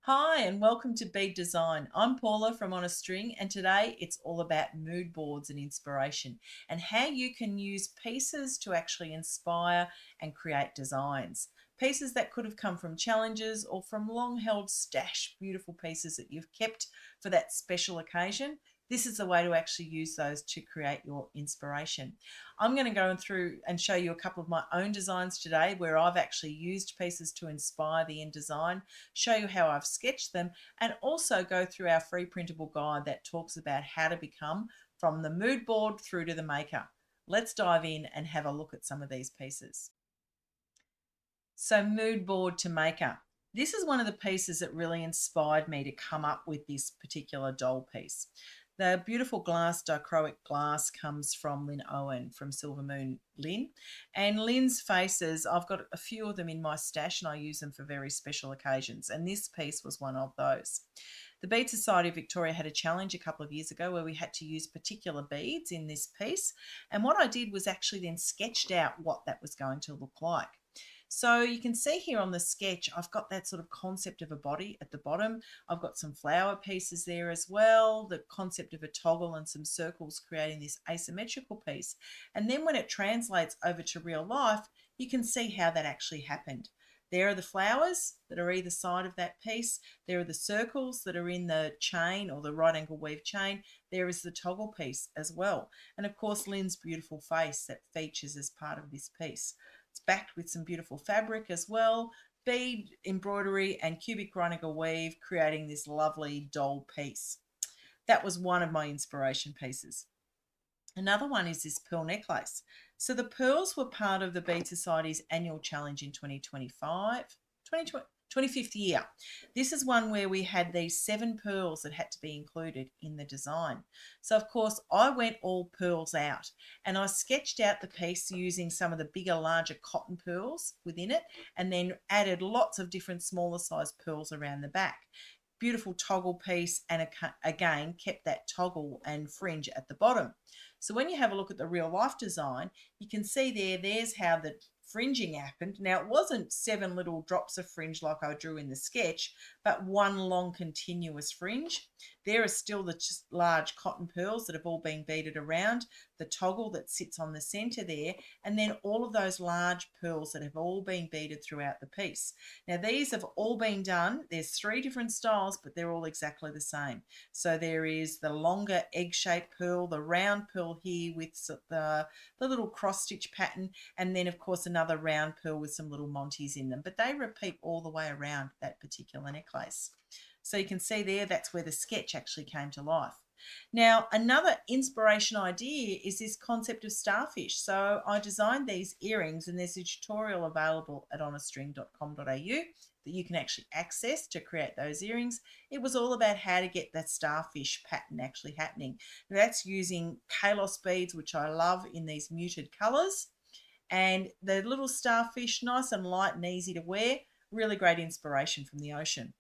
Hi, and welcome to Beadesign. I'm Paula from On a String, and today it's all about mood boards and inspiration and how you can use pieces to actually inspire and create designs. Pieces that could have come from challenges or from long held stash, beautiful pieces that you've kept for that special occasion. This is the way to actually use those to create your inspiration. I'm going to go through and show you a couple of my own designs today where I've actually used pieces to inspire the end design, show you how I've sketched them, and also go through our free printable guide that talks about how to become from the mood board through to the maker. Let's dive in and have a look at some of these pieces. So, mood board to maker. This is one of the pieces that really inspired me to come up with this particular doll piece. The beautiful glass dichroic glass comes from Lynn Owen from Silver Moon Lynn. And Lynn's faces, I've got a few of them in my stash and I use them for very special occasions. And this piece was one of those. The Bead Society of Victoria had a challenge a couple of years ago where we had to use particular beads in this piece. And what I did was actually then sketched out what that was going to look like. So you can see here on the sketch, I've got that sort of concept of a body at the bottom. I've got some flower pieces there as well, the concept of a toggle and some circles creating this asymmetrical piece. And then when it translates over to real life, you can see how that actually happened. There are the flowers that are either side of that piece. There are the circles that are in the chain or the right angle weave chain. There is the toggle piece as well. And of course, Lynn's beautiful face that features as part of this piece. It's backed with some beautiful fabric as well, bead embroidery and cubic right angle weave, creating this lovely doll piece. That was one of my inspiration pieces. Another one is this pearl necklace. So the pearls were part of the Bead Society's annual challenge in 2025, 25th year. This is one where we had these 7 pearls that had to be included in the design. So of course I went all pearls out and I sketched out the piece using some of the bigger, larger cotton pearls within it and then added lots of different smaller size pearls around the back. Beautiful toggle piece, and again kept that toggle and fringe at the bottom. So when you have a look at the real life design, you can see there's how the fringing happened. Now it wasn't 7 little drops of fringe like I drew in the sketch, but one long continuous fringe. There are still the just large cotton pearls that have all been beaded around, the toggle that sits on the center there, and then all of those large pearls that have all been beaded throughout the piece. Now these have all been done. There's 3 different styles, but they're all exactly the same. So there is the longer egg-shaped pearl, the round pearl here with the little cross stitch pattern, and then of course another round pearl with some little monties in them, but they repeat all the way around that particular necklace. So you can see there, that's where the sketch actually came to life. Now, another inspiration idea is this concept of starfish. So I designed these earrings, and there's a tutorial available at onastring.com.au that you can actually access to create those earrings. It was all about how to get that starfish pattern actually happening. Now, that's using kalos beads, which I love in these muted colours. And the little starfish, nice and light and easy to wear, really great inspiration from the ocean.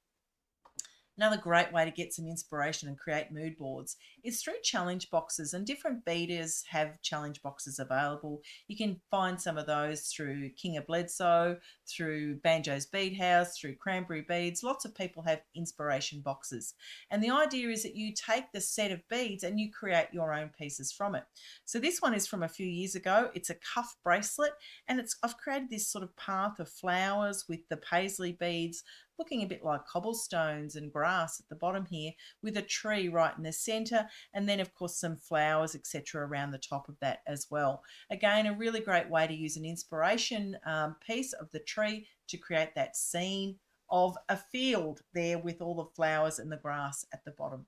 Another great way to get some inspiration and create mood boards is through challenge boxes, and different beaders have challenge boxes available. You can find some of those through King of Bledsoe, through Banjo's Bead House, through Cranberry Beads. Lots of people have inspiration boxes. And the idea is that you take the set of beads and you create your own pieces from it. So this one is from a few years ago. It's a cuff bracelet, and I've created this sort of path of flowers with the paisley beads looking a bit like cobblestones and grass at the bottom here, with a tree right in the center, and then of course some flowers etc around the top of that as well. Again, a really great way to use an inspiration piece of the tree to create that scene of a field there with all the flowers and the grass at the bottom.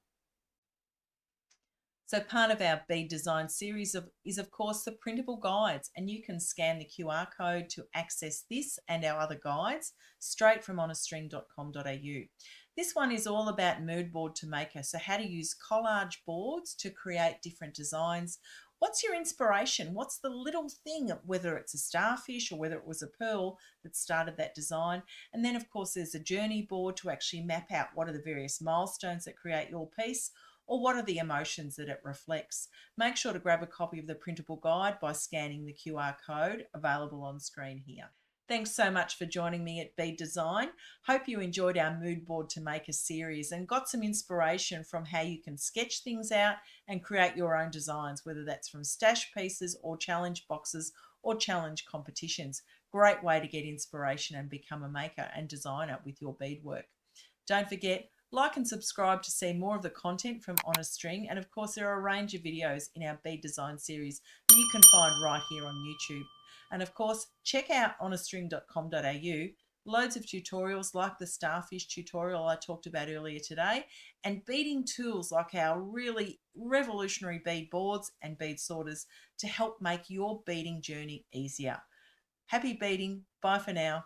So part of our bead design series is of course the printable guides, and you can scan the QR code to access this and our other guides straight from onastring.com.au. This one is all about mood board to maker, so how to use collage boards to create different designs. What's your inspiration? What's the little thing, whether it's a starfish or whether it was a pearl that started that design? And then of course there's a journey board to actually map out what are the various milestones that create your piece, or what are the emotions that it reflects. Make sure to grab a copy of the printable guide by scanning the QR code available on screen here. Thanks so much for joining me at Beadesign. Hope you enjoyed our mood board to make a series and got some inspiration from how you can sketch things out and create your own designs, whether that's from stash pieces or challenge boxes or challenge competitions. Great way to get inspiration and become a maker and designer with your beadwork. Don't forget, like and subscribe to see more of the content from On a String. And of course, there are a range of videos in our bead design series that you can find right here on YouTube. And of course, check out onastring.com.au. Loads of tutorials like the starfish tutorial I talked about earlier today, and beading tools like our really revolutionary bead boards and bead sorters to help make your beading journey easier. Happy beading. Bye for now.